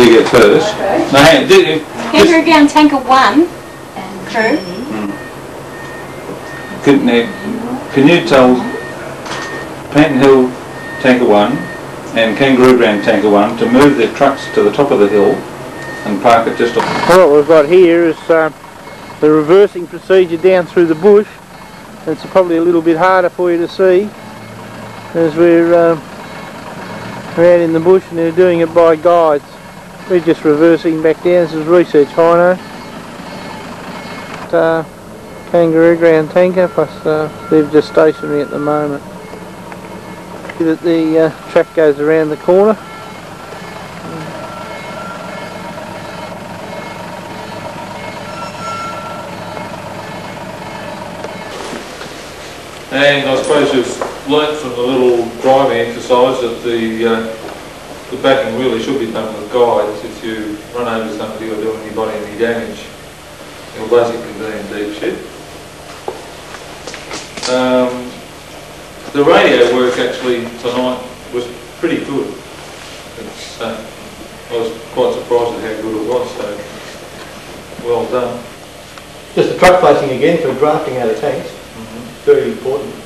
You get first. No, hang on. Kangaroo Ground Tanker 1 crew. Can you tell Panton Hill Tanker 1 and Kangaroo Ground Tanker 1 to move their trucks to the top of the hill and park it just off? What we've got here is the reversing procedure down through the bush. It's probably a little bit harder for you to see as we're out in the bush, and they're doing it by guides. We're just reversing back down. This is research Hino. Kangaroo Ground Tanker, plus they're just stationary at the moment. See that the track goes around the corner. And I suppose you've learnt from the little driving exercise that the backing really should be done with guides. If you run over somebody or do anybody any damage, you'll basically be in deep shit. The radio work actually tonight was pretty good. I was quite surprised at how good it was, so well done. Just the truck placing again for drafting out of tanks. Very important to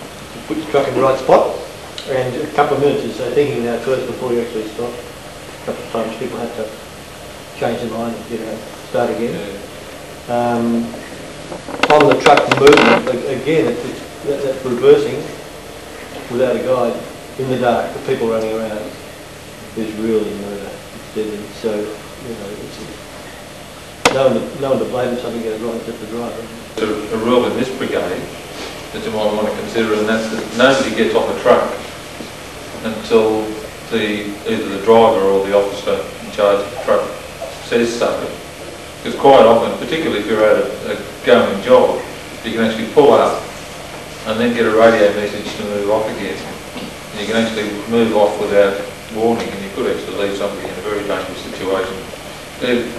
put your truck in the right spot, and a couple of minutes is thinking that first before you actually stop. A couple of times people have to change their mind and start again. Yeah. On the truck movement, again, that's reversing without a guide in the dark. The people running around is really murder. It's deadly. So it's no one to blame if something goes wrong except the driver. A rule in this brigade that you might want to consider, and that's that nobody gets off a truck until either the driver or the officer in charge of the truck says so. Because quite often, particularly if you're at a going job, you can actually pull up and then get a radio message to move off again. And you can actually move off without warning, and you could actually leave somebody in a very dangerous situation.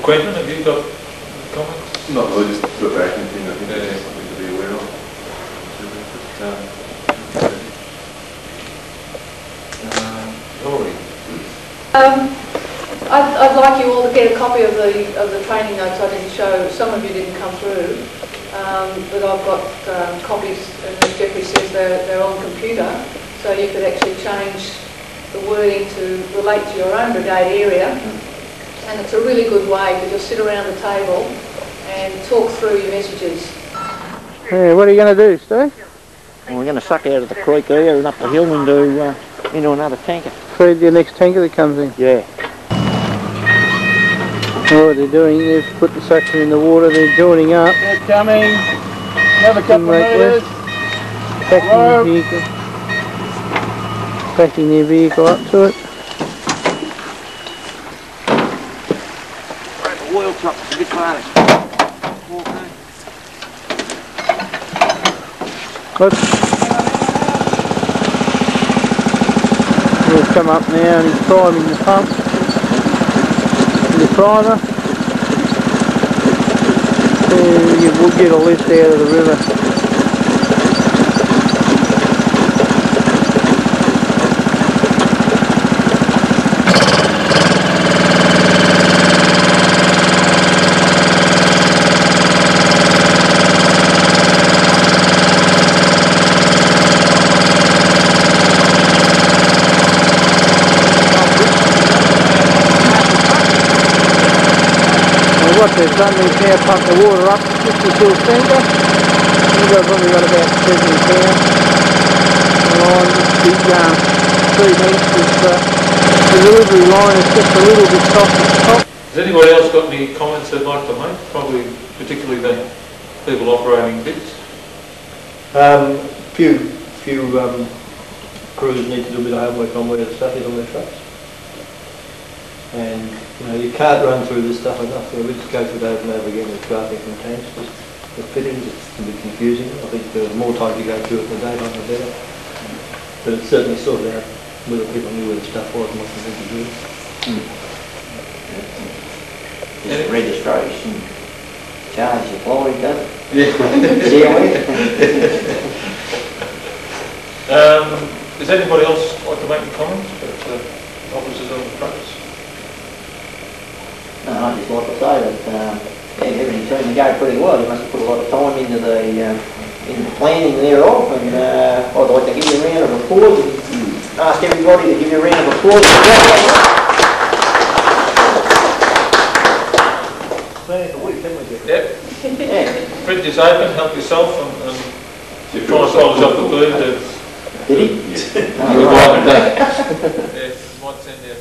Quentin, have you got comments? Not really, just the backing thing. I think that's something to be aware of. I'd like you all to get a copy of the training notes I didn't show. Some of you didn't come through, but I've got copies, and as Jeffrey says, they're on computer, so you could actually change the wording to relate to your own brigade area. And it's a really good way to just sit around the table and talk through your messages. Yeah, what are you going to do, Steve? Well, we're going to suck out of the creek there and up the hill into another tanker. Feed the next tanker that comes in? Yeah. What they're doing, they've put the suction in the water, they're joining up. They're coming. Another couple of metres. Backing their vehicle up to it. The oil truck's a bit farther. He'll come up now and he's priming the pump. The primer. We'll get a lift out of the river. What they've done is now pump the water up to 52 tanker. You've probably got about 70 pounds. The line, the 3 metres, the delivery line is just a little bit soft at the top. Has anybody else got any comments they'd like to make? Probably particularly the people operating bits. Few crews need to do a bit of homework on where the stuff is on their trucks. And you can't run through this stuff enough, so we just go through it over and over again with drafting from tanks. The fittings, it's a bit confusing. I think the more time you go through it in the daytime, the better. But it's certainly sorted out whether people knew where the stuff was and what they had to do. Just registration charge applied, does it? Does anybody else like to make any comments about the officers on the trucks? No, I'd just like to say that everything seemed to go pretty well. You must have put a lot of time into the planning thereof, and I'd like to give you a round of applause and ask everybody to give you a round of applause. Yep. Yeah. Fridge is open, help yourself and try and follow us up the food. Did he? Yes, might send you